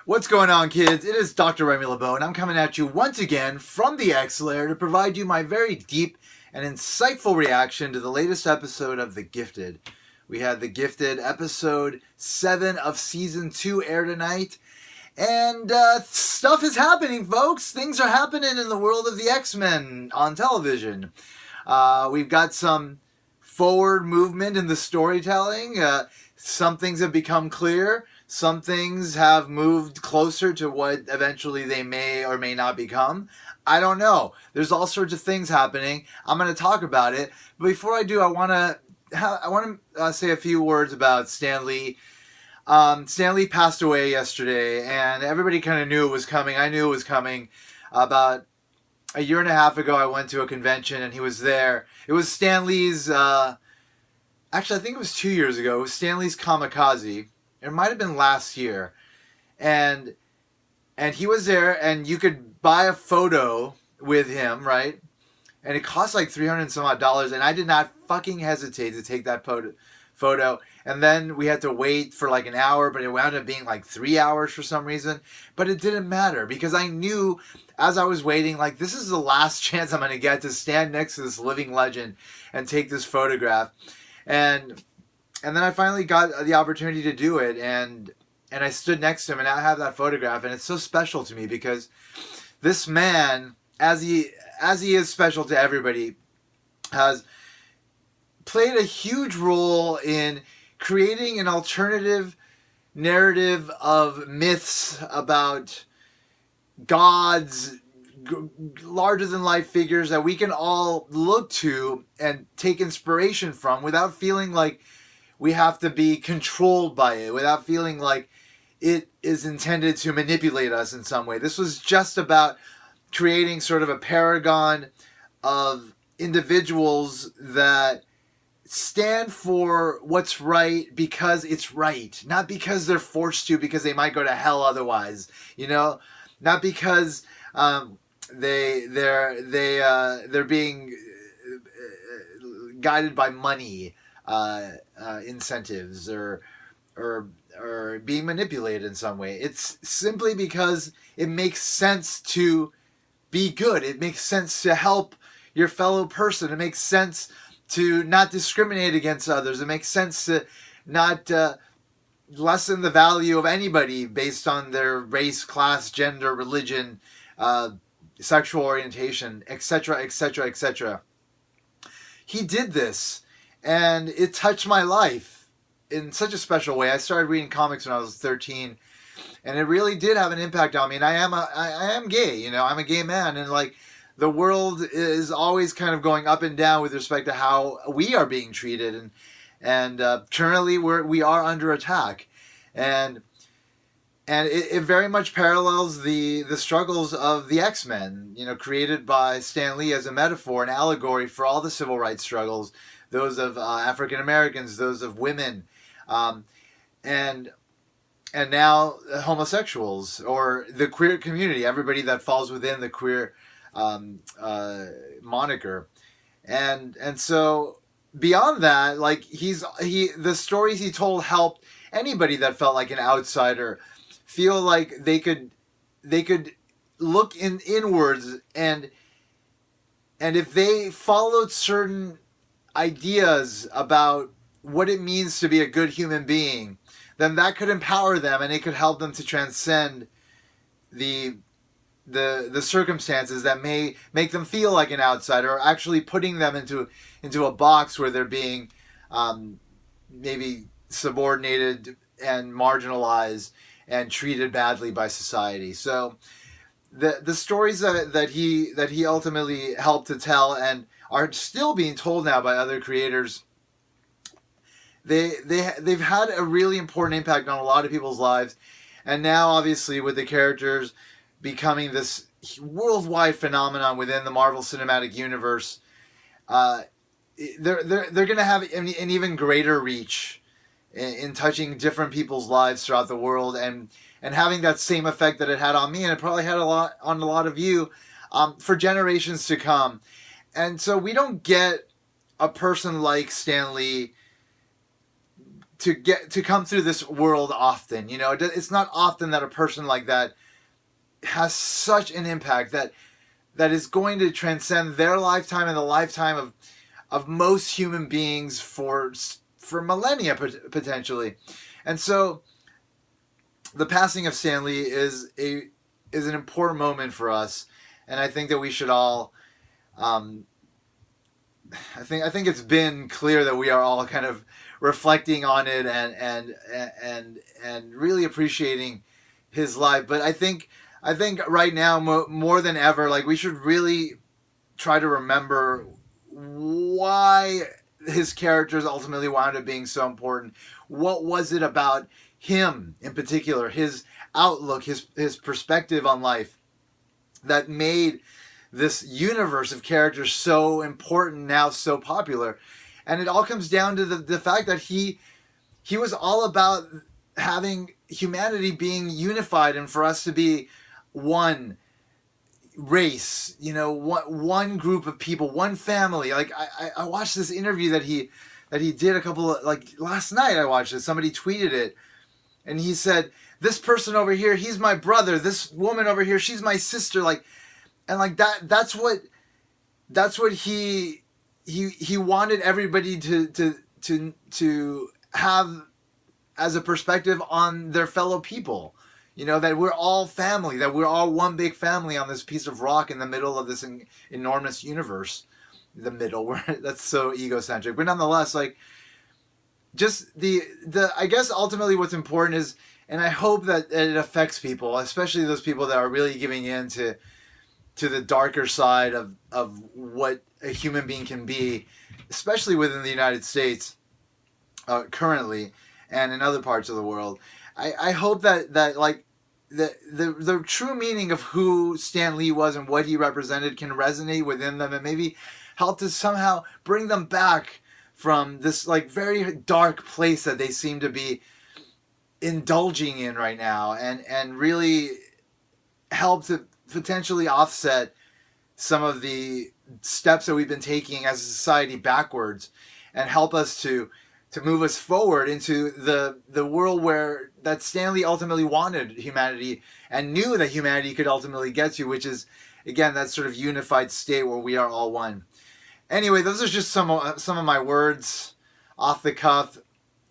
What's going on, kids? It is Dr. Remy LeBeau, and I'm coming at you once again from the X-Lair to provide you my very deep and insightful reaction to the latest episode of The Gifted. We had The Gifted episode 7 of Season 2 air tonight, and stuff is happening, folks. Things are happening in the world of the X-Men on television. We've got some forward movement in the storytelling. Some things have become clear. Some things have moved closer to what eventually they may or may not become. I don't know. There's all sorts of things happening. I'm going to talk about it. But before I do, I want to say a few words about Stan Lee. Stan Lee passed away yesterday, and everybody kind of knew it was coming. I knew it was coming. About a year and a half ago, I went to a convention, and he was there. It was Stan Lee's... actually, I think it was 2 years ago. It was Stan Lee's Kamikaze. It might have been last year, and he was there, and you could buy a photo with him, right? And it cost like $300 and some odd, and I did not fucking hesitate to take that photo. And then we had to wait for like an hour, but it wound up being like 3 hours for some reason. But it didn't matter because I knew as I was waiting, like, this is the last chance I'm going to get to stand next to this living legend and take this photograph. And then I finally got the opportunity to do it, and I stood next to him, and I have that photograph, and it's so special to me because this man, as he is special to everybody, has played a huge role in creating an alternative narrative of myths about gods, larger-than-life figures that we can all look to and take inspiration from without feeling like we have to be controlled by it, without feeling like it is intended to manipulate us in some way. This was just about creating sort of a paragon of individuals that stand for what's right because it's right, not because they're forced to, because they might go to hell otherwise, you know, not because they're being guided by money. Incentives or being manipulated in some way. It's simply because it makes sense to be good. It makes sense to help your fellow person. It makes sense to not discriminate against others. It makes sense to not lessen the value of anybody based on their race, class, gender, religion, sexual orientation, etc., etc., etc. He did this. And it touched my life in such a special way. I started reading comics when I was 13, and it really did have an impact on me. And I am gay, you know, I'm a gay man, and like the world is always kind of going up and down with respect to how we are being treated, and currently we are under attack, and it very much parallels the struggles of the X-Men, you know, created by Stan Lee as a metaphor, an allegory for all the civil rights struggles. Those of African Americans, those of women, and now homosexuals or the queer community, everybody that falls within the queer moniker, and so beyond that, like the stories he told helped anybody that felt like an outsider feel like they could look inwards, and if they followed certain ideas about what it means to be a good human being, then that could empower them, and it could help them to transcend the circumstances that may make them feel like an outsider, or actually putting them into a box where they're being maybe subordinated and marginalized and treated badly by society. So the stories that he ultimately helped to tell and are still being told now by other creators, they've had a really important impact on a lot of people's lives. And now, obviously, with the characters becoming this worldwide phenomenon within the Marvel Cinematic Universe, they're going to have an even greater reach in touching different people's lives throughout the world, and having that same effect that it had on me, and it probably had on a lot of you for generations to come. And so we don't get a person like Stan Lee to come through this world often. You know, it's not often that a person like that has such an impact that is going to transcend their lifetime and the lifetime of most human beings for millennia potentially. And so the passing of Stan Lee is an important moment for us, and I think that we should all I think it's been clear that we are all kind of reflecting on it and really appreciating his life. But I think right now more than ever, like, we should really try to remember why his characters ultimately wound up being so important. What was it about him in particular, his outlook, his perspective on life, that made this universe of characters so important, now so popular? And it all comes down to the fact that he was all about having humanity being unified, and for us to be one race, you know, one group of people, one family. Like, I watched this interview that he did a couple of, like, last night. I watched it. Somebody tweeted it, and he said, "This person over here, he's my brother. This woman over here, she's my sister." Like, and like that's what he wanted everybody to have as a perspective on their fellow people. You know, that we're all family, that we're all one big family on this piece of rock in the middle of this enormous universe. The middle, that's so egocentric, but nonetheless, like, just the I guess ultimately what's important is, and I hope that it affects people, especially those people that are really giving in to the darker side of what a human being can be, especially within the United States currently, and in other parts of the world. I hope that like the true meaning of who Stan Lee was and what he represented can resonate within them, and maybe help to somehow bring them back from this, like, very dark place that they seem to be indulging in right now, and really help to potentially offset some of the steps that we've been taking as a society backwards, and help us to move us forward into the world where that Stan Lee ultimately wanted humanity and knew that humanity could ultimately get to, which is, again, that sort of unified state where we are all one. Anyway, those are just some of my words off the cuff.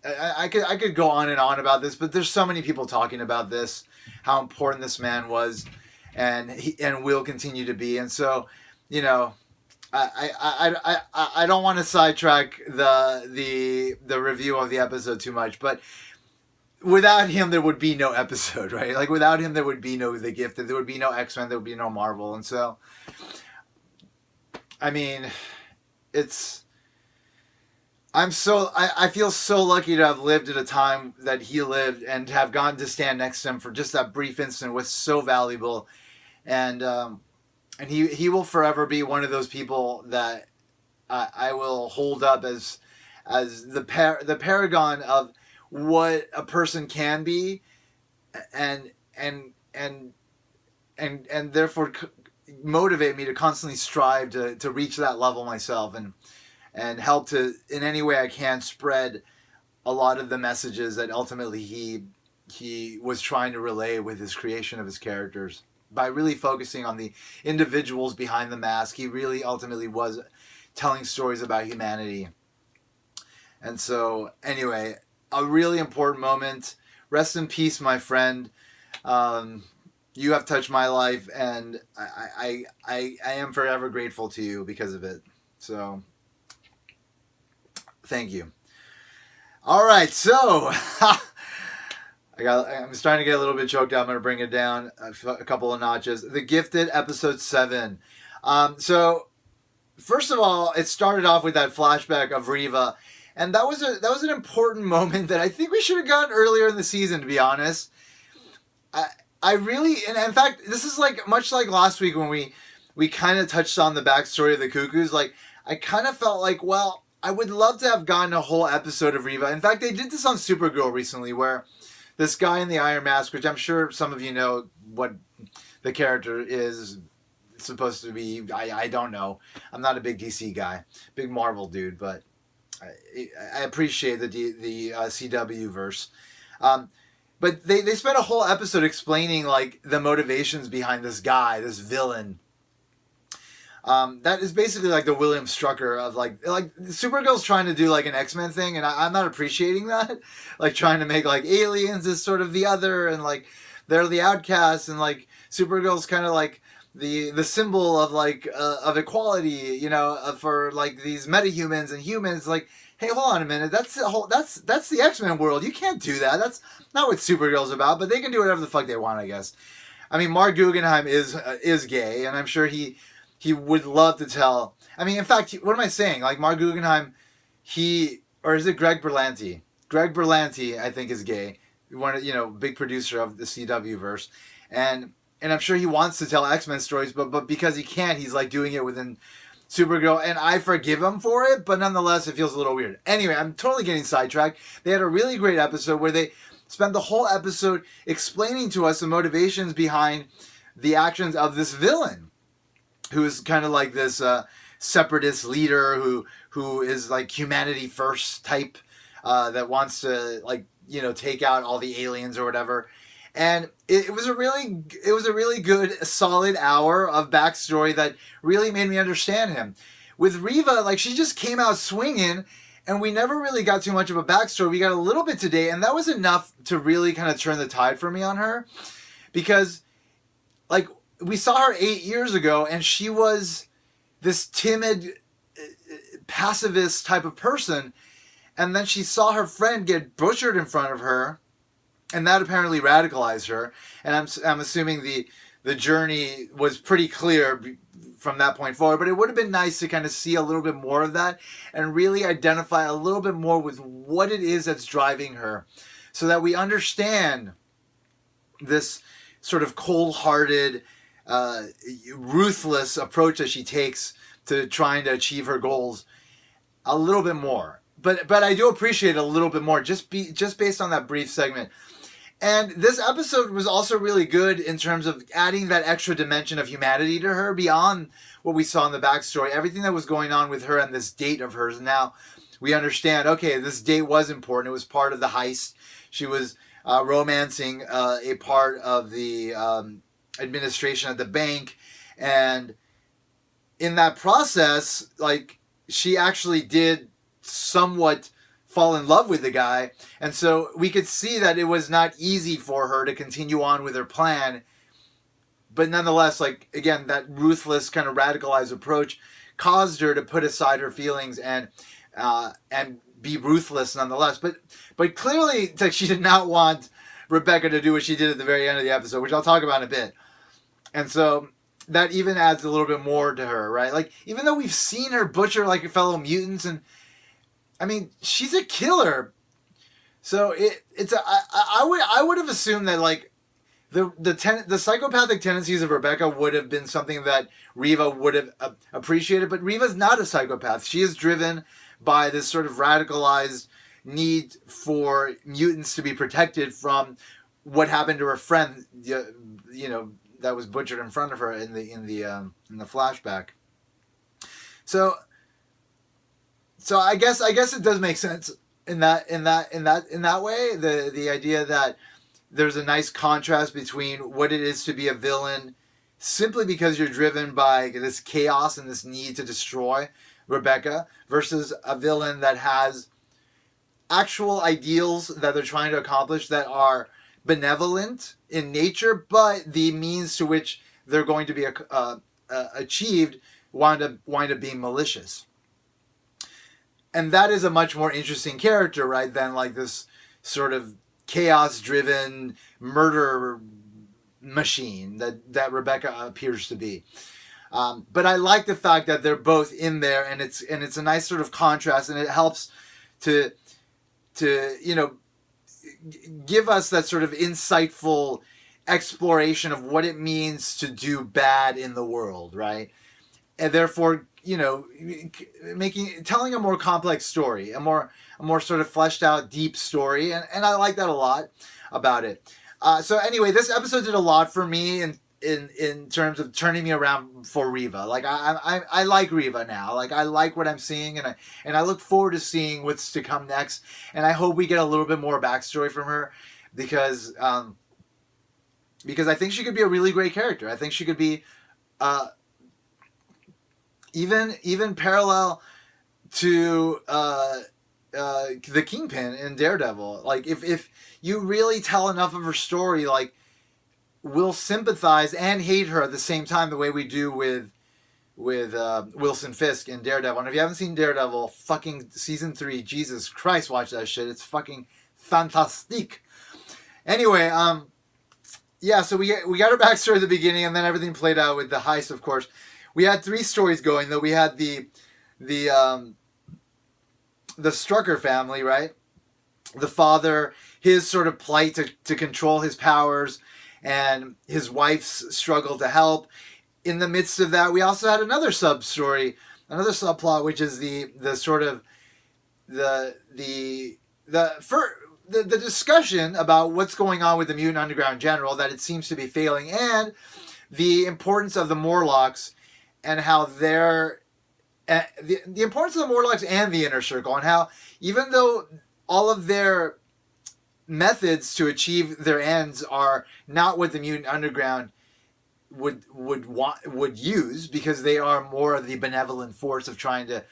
I could go on and on about this, but there's so many people talking about this, how important this man was, and will continue to be. And so, you know, I don't want to sidetrack the review of the episode too much, but without him there would be no episode, right? Like, without him there would be no The Gifted, there would be no X-Men, there would be no Marvel. And so, I mean, I feel so lucky to have lived at a time that he lived, and to have gone to stand next to him for just that brief instant was so valuable. And he will forever be one of those people that I will hold up as the paragon of what a person can be, and therefore motivate me to constantly strive to reach that level myself, and help to, in any way I can, spread a lot of the messages that ultimately he was trying to relay with his creation of his characters. By really focusing on the individuals behind the mask, he really ultimately was telling stories about humanity. And so, anyway, a really important moment. Rest in peace, my friend. You have touched my life, and I am forever grateful to you because of it. So, thank you. All right, so I'm starting to get a little bit choked out. I'm going to bring it down a couple of notches. The Gifted, episode 7. So, first of all, it started off with that flashback of Reva, and that was an important moment that I think we should have gotten earlier in the season, to be honest. I really, and in fact, this is like much like last week when we kind of touched on the backstory of the Cuckoos. Like, I kind of felt like, well, I would love to have gotten a whole episode of Reva. In fact, they did this on Supergirl recently, where this guy in the Iron Mask, which I'm sure some of you know what the character is supposed to be. I don't know. I'm not a big DC guy, big Marvel dude, but I appreciate the CW verse. But they spent a whole episode explaining like the motivations behind this guy, this villain. That is basically like the William Strucker of like Supergirl's trying to do like an X-Men thing, and I'm not appreciating that. Like trying to make like aliens is sort of the other, and like they're the outcasts, and like Supergirl's kind of like the symbol of like of equality, for like these metahumans and humans. Like, hey, hold on a minute, that's the X-Men world. You can't do that. That's not what Supergirl's about. But they can do whatever the fuck they want, I guess. I mean, Mark Guggenheim is gay, and I'm sure he would love to tell. I mean, in fact, what am I saying? Like Mark Guggenheim, or is it Greg Berlanti? Greg Berlanti, I think, is gay. Big producer of the CW verse, and I'm sure he wants to tell X-Men stories, but because he can't, he's like doing it within Supergirl, and I forgive him for it, but nonetheless, it feels a little weird. Anyway, I'm totally getting sidetracked. They had a really great episode where they spent the whole episode explaining to us the motivations behind the actions of this villain, who is kind of like this separatist leader who is like humanity first type, that wants to take out all the aliens or whatever. And it was a really good solid hour of backstory that really made me understand him. With Reva, like she just came out swinging, and we never really got too much of a backstory. We got a little bit today, and that was enough to really kind of turn the tide for me on her, because like we saw her 8 years ago, and she was this timid, pacifist type of person. And then she saw her friend get butchered in front of her, and that apparently radicalized her. And I'm assuming the journey was pretty clear from that point forward. But it would have been nice to kind of see a little bit more of that and really identify a little bit more with what it is that's driving her, so that we understand this sort of cold-hearted, ruthless approach that she takes to trying to achieve her goals a little bit more. But I do appreciate it a little bit more just based on that brief segment. And this episode was also really good in terms of adding that extra dimension of humanity to her beyond what we saw in the backstory. Everything that was going on with her and this date of hers. Now we understand, okay, this date was important. It was part of the heist. She was romancing a part of the administration at the bank, and in that process, like, she actually did somewhat fall in love with the guy, and so we could see that it was not easy for her to continue on with her plan, but nonetheless, like, again, that ruthless kind of radicalized approach caused her to put aside her feelings and be ruthless nonetheless. But clearly, like, she did not want Rebecca to do what she did at the very end of the episode, which I'll talk about in a bit. And so that even adds a little bit more to her, right? Like, even though we've seen her butcher like fellow mutants, and I mean, she's a killer. So I would have assumed that, like, the psychopathic tendencies of Rebecca would have been something that Reva would have appreciated, but Reva's not a psychopath. She is driven by this sort of radicalized need for mutants to be protected from what happened to her friend, that was butchered in front of her in the flashback. So I guess it does make sense in that way. The idea that there's a nice contrast between what it is to be a villain simply because you're driven by this chaos and this need to destroy Rebecca, versus a villain that has actual ideals that they're trying to accomplish that are benevolent in nature, but the means to which they're going to be achieved wind up being malicious. And that is a much more interesting character, right, than like this sort of chaos-driven murder machine that Rebecca appears to be. But I like the fact that they're both in there, and it's a nice sort of contrast, and it helps to give us that sort of insightful exploration of what it means to do bad in the world, right? And therefore, telling a more complex story, a more sort of fleshed out, deep story, and I like that a lot about it. So anyway, this episode did a lot for me, and in terms of turning me around for Reva. Like I like Reva now. Like I like what I'm seeing, and I look forward to seeing what's to come next. And I hope we get a little bit more backstory from her, because I think she could be a really great character. I think she could be even parallel to the Kingpin in Daredevil. Like if you really tell enough of her story, like we'll sympathize and hate her at the same time, the way we do with Wilson Fisk in Daredevil. And if you haven't seen Daredevil, fucking season 3, Jesus Christ, watch that shit. It's fucking fantastic. Anyway, yeah, so we got her backstory at the beginning, and then everything played out with the heist, of course. We had 3 stories going, though. We had the Strucker family, right? The father, his sort of plight to control his powers, and his wife's struggle to help. In the midst of that, we also had another sub-story, another subplot, which is the discussion about what's going on with the Mutant Underground in general, that it seems to be failing, and the importance of the Morlocks, and how they're the importance of the Morlocks and the Inner Circle, and how even though all of their methods to achieve their ends are not what the Mutant Underground would use, because they are more of the benevolent force of trying to,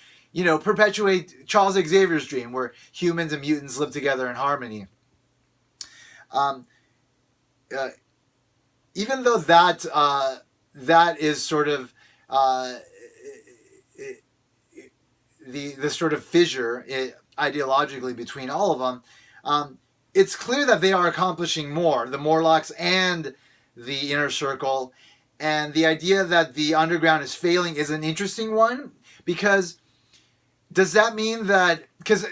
perpetuate Charles Xavier's dream, where humans and mutants live together in harmony. Even though that is sort of the sort of fissure ideologically between all of them, it's clear that they are accomplishing more, the Morlocks and the Inner Circle, and the idea that the Underground is failing is an interesting one, because does that mean that, because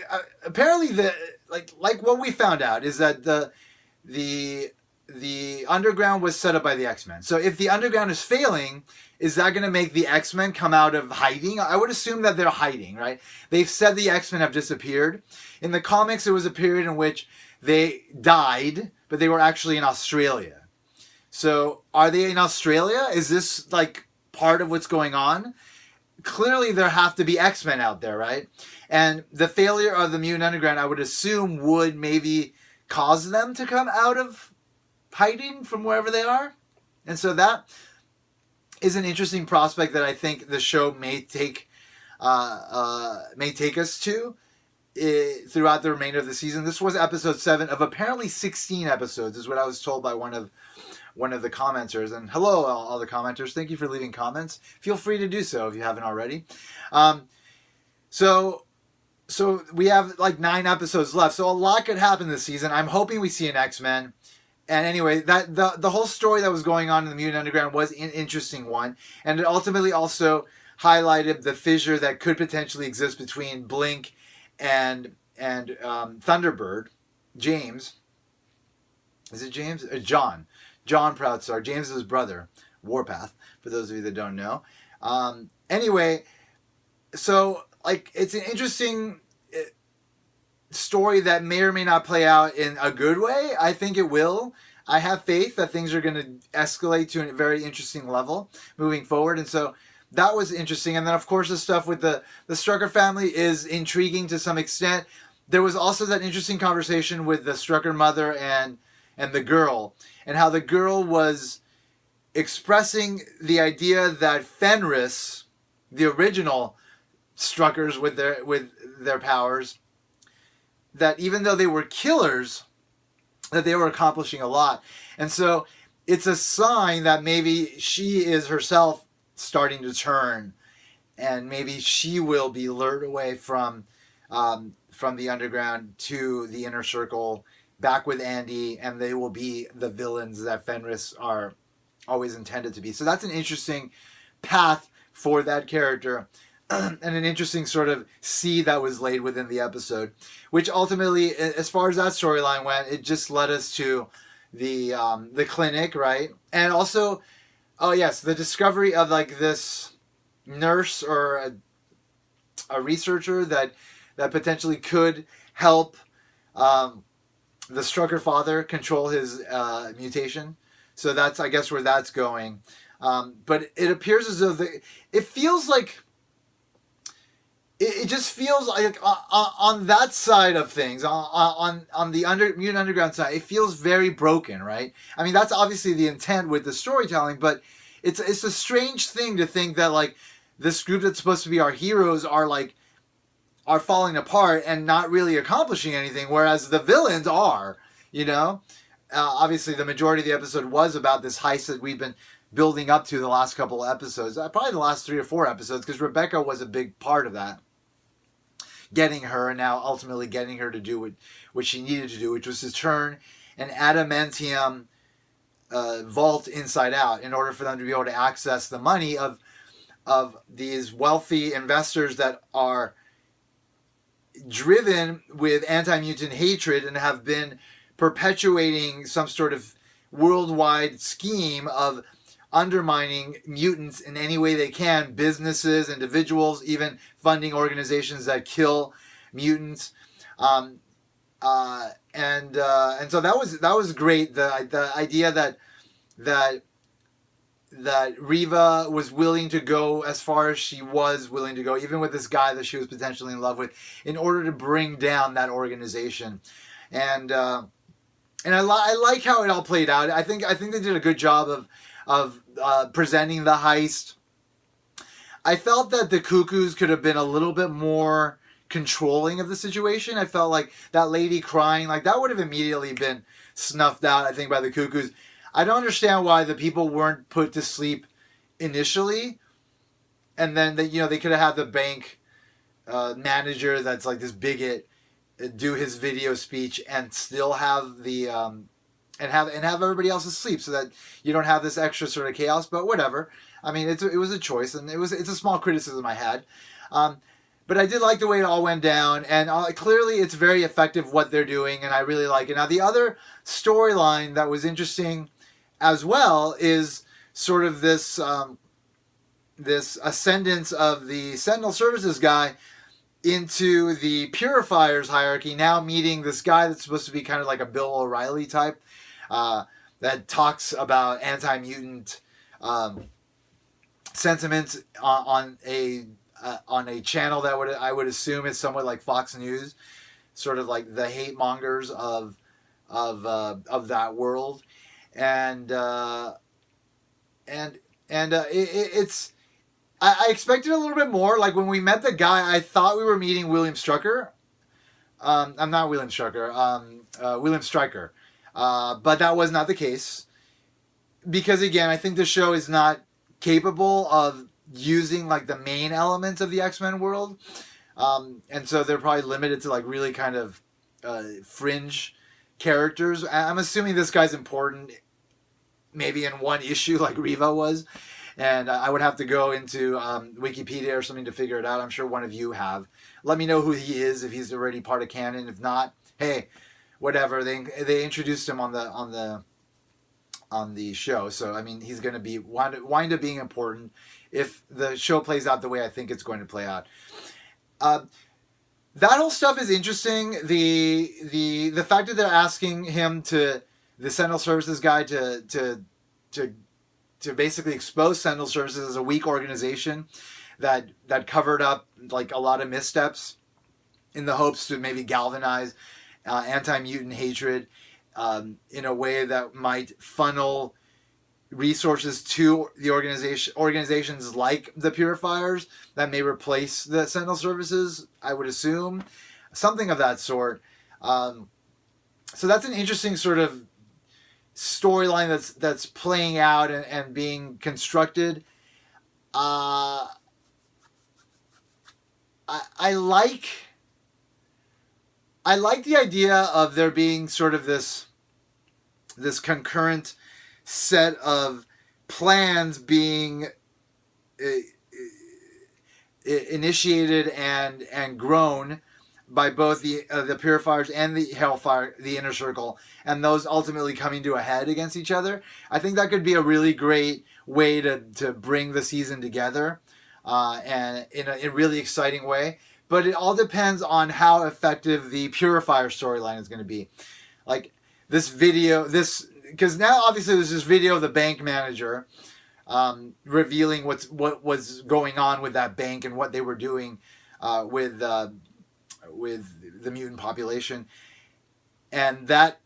apparently like what we found out is that the Underground was set up by the X-Men. So if the Underground is failing, is that going to make the X-Men come out of hiding? I would assume that they're hiding, right? They've said the X-Men have disappeared. In the comics, there was a period in which they died, but they were actually in Australia. So are they in Australia? Is this like part of what's going on? Clearly there have to be X-Men out there, right? And the failure of the Mutant Underground, I would assume, would maybe cause them to come out of hiding from wherever they are. And so that is an interesting prospect that I think the show may take us to throughout the remainder of the season. This was episode 7 of apparently 16 episodes, is what I was told by one of the commenters. And hello, all the commenters. Thank you for leaving comments. Feel free to do so if you haven't already. So we have like 9 episodes left. So a lot could happen this season. I'm hoping we see an X-Men. And anyway, that the whole story that was going on in the Mutant Underground was an interesting one. And it ultimately also highlighted the fissure that could potentially exist between Blink and Thunderbird. James. Is it James? John. John Proudstar. James is his brother. Warpath, for those of you that don't know. Anyway, so like it's an interesting story that may or may not play out in a good way. I think it will. I have faith that things are going to escalate to a very interesting level moving forward. And so that was interesting. And then, of course, the stuff with the Strucker family is intriguing to some extent. There was also that interesting conversation with the Strucker mother and the girl, and how the girl was expressing the idea that Fenris, the original Struckers with their powers, that even though they were killers, that they were accomplishing a lot. And so it's a sign that maybe she is herself starting to turn, and maybe she will be lured away from the Underground to the Inner Circle, back with Andy, and they will be the villains that Fenris are always intended to be. So that's an interesting path for that character, and an interesting sort of seed that was laid within the episode, which ultimately, as far as that storyline went, it just led us to the clinic, right? And also, oh yes, the discovery of like this nurse or a researcher that potentially could help the Strucker father control his mutation. So that's, I guess, where that's going. But it appears as though it feels like it just feels like on that side of things, on the Mutant Underground side, it feels very broken, right? I mean, that's obviously the intent with the storytelling, but it's a strange thing to think that like this group that's supposed to be our heroes are falling apart and not really accomplishing anything, whereas the villains are, you know? Obviously, the majority of the episode was about this heist that we've been building up to the last couple of episodes, probably the last 3 or 4 episodes, because Rebecca was a big part of that. Getting her, and now ultimately getting her to do what she needed to do, which was to turn an adamantium vault inside out in order for them to be able to access the money of these wealthy investors that are driven with anti-mutant hatred and have been perpetuating some sort of worldwide scheme of undermining mutants in any way they can, businesses, individuals, even funding organizations that kill mutants, and so that was great. The idea that Reva was willing to go as far as she was willing to go, even with this guy that she was potentially in love with, in order to bring down that organization, and I like how it all played out. I think they did a good job of presenting the heist. I felt that the Cuckoos could have been a little bit more controlling of the situation. I felt like that lady crying, like that would have immediately been snuffed out, I think, by the Cuckoos. I don't understand why the people weren't put to sleep initially, and then they could have had the bank manager that's like this bigot do his video speech and still have the and have everybody else asleep, so that you don't have this extra sort of chaos. But whatever. I mean, it was a choice, and it's a small criticism I had. But I did like the way it all went down, and clearly it's very effective what they're doing, and I really like it. Now, the other storyline that was interesting as well is sort of this this ascendance of the Sentinel Services guy into the Purifiers hierarchy, now meeting this guy that's supposed to be kind of like a Bill O'Reilly type, that talks about anti-mutant sentiments on a channel that I would assume is somewhat like Fox News, sort of like the hate mongers of that world, and it's. I expected a little bit more. Like when we met the guy, I thought we were meeting William Strucker. I'm not William Strucker. William Stryker. But that was not the case. Because again, I think the show is not capable of using like the main elements of the X-Men world. And so they're probably limited to like really kind of fringe characters. I'm assuming this guy's important maybe in one issue like Reva was. And I would have to go into Wikipedia or something to figure it out. I'm sure one of you have. Let me know who he is if he's already part of canon. If not, hey, whatever. They introduced him on the show, so I mean he's going to be wind up being important if the show plays out the way I think it's going to play out. That whole stuff is interesting. The fact that they're asking him the Sentinel Services guy to basically expose Sentinel Services as a weak organization that covered up like a lot of missteps in the hopes to maybe galvanize anti-mutant hatred in a way that might funnel resources to the organizations like the Purifiers that may replace the Sentinel Services, I would assume. Something of that sort. So that's an interesting sort of storyline that's playing out and being constructed. I like the idea of there being sort of this concurrent set of plans being initiated and grown by both the Purifiers and the Hellfire, the Inner Circle, and those ultimately coming to a head against each other. I think that could be a really great way to bring the season together, and in a really exciting way. But it all depends on how effective the Purifier storyline is going to be. Like this because now obviously there's this video of the bank manager revealing what was going on with that bank and what they were doing with the mutant population, and that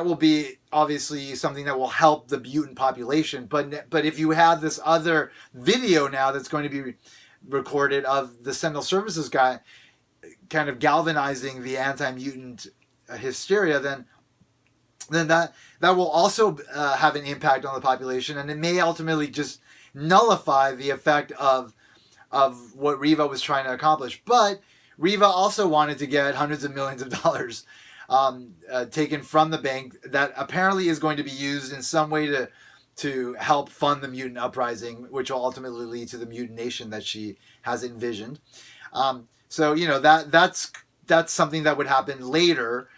will be obviously something that will help the mutant population. But if you have this other video now that's going to be recorded of the Sentinel Services guy kind of galvanizing the anti-mutant hysteria, then that will also have an impact on the population, and it may ultimately just nullify the effect of what Reva was trying to accomplish. But Reva also wanted to get hundreds of millions of dollars taken from the bank that apparently is going to be used in some way to help fund the mutant uprising, which will ultimately lead to the mutant nation that she has envisioned. So that's something that would happen later.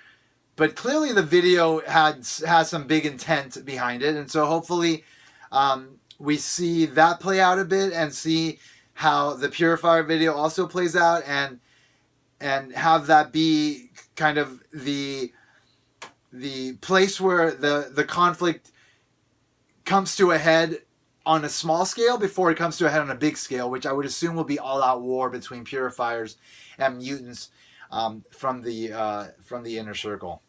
But clearly the video has some big intent behind it. And so hopefully we see that play out a bit and see how the Purifier video also plays out, and have that be kind of the place where the conflict comes to a head on a small scale before it comes to a head on a big scale, which I would assume will be all-out war between Purifiers and mutants from the inner circle.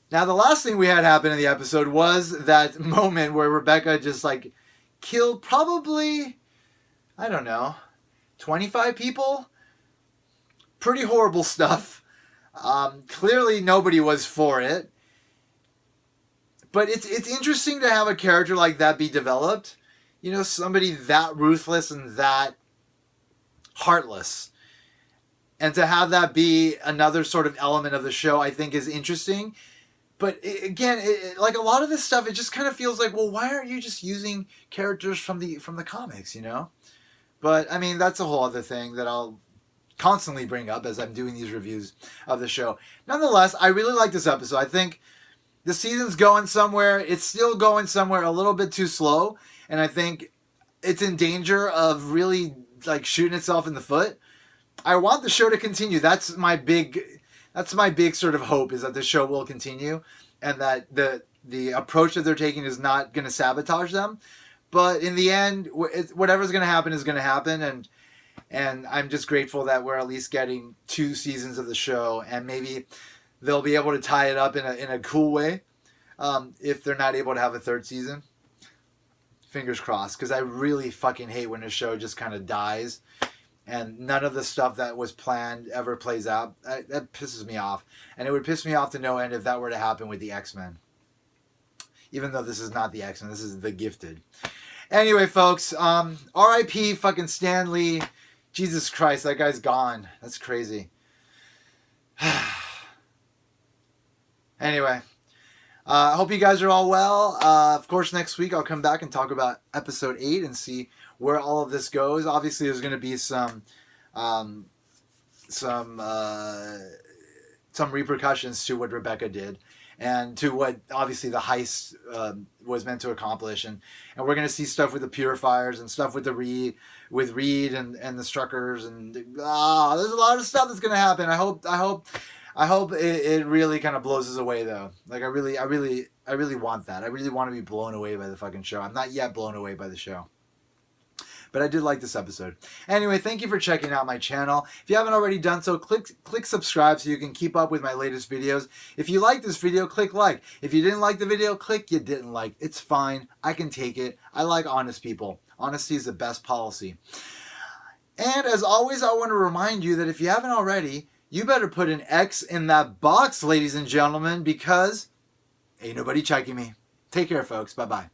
Now, the last thing we had happen in the episode was that moment where Rebecca just like killed probably, I don't know, 25 people. Pretty horrible stuff. Clearly nobody was for it. But it's interesting to have a character like that be developed. Somebody that ruthless and that heartless. And to have that be another sort of element of the show, I think is interesting. But again, like a lot of this stuff, it just kind of feels like, well, why aren't you just using characters from the comics, But, I mean, that's a whole other thing that I'll constantly bring up as I'm doing these reviews of the show. Nonetheless, I really like this episode. I think the season's going somewhere. It's still going somewhere a little bit too slow. And I think it's in danger of really, like, shooting itself in the foot. I want the show to continue. That's my big sort of hope, is that the show will continue and that the approach that they're taking is not going to sabotage them. But in the end, whatever's going to happen is going to happen, and I'm just grateful that we're at least getting 2 seasons of the show, and maybe they'll be able to tie it up in a cool way if they're not able to have a 3rd season. Fingers crossed, because I really fucking hate when a show just kind of dies and none of the stuff that was planned ever plays out. That pisses me off. And it would piss me off to no end if that were to happen with the X-Men. Even though this is not the X-Men, this is the Gifted. Anyway, folks, R.I.P. fucking Stan Lee. Jesus Christ, that guy's gone. That's crazy. Anyway, I hope you guys are all well. Of course, next week I'll come back and talk about episode 8 and see where all of this goes. Obviously, there's going to be some repercussions to what Rebecca did and to what obviously the heist was meant to accomplish, and we're going to see stuff with the Purifiers and stuff with Reed and the Struckers, and there's a lot of stuff that's going to happen. I hope it really kind of blows us away, though. Like, I really want that. I really want to be blown away by the fucking show. I'm not yet blown away by the show. But I did like this episode. Anyway, thank you for checking out my channel. If you haven't already done so, click subscribe so you can keep up with my latest videos. If you like this video, click like. If you didn't like the video, click you didn't like. It's fine. I can take it. I like honest people. Honesty is the best policy. And as always, I want to remind you that if you haven't already, you better put an X in that box, ladies and gentlemen, because ain't nobody checking me. Take care, folks. Bye-bye.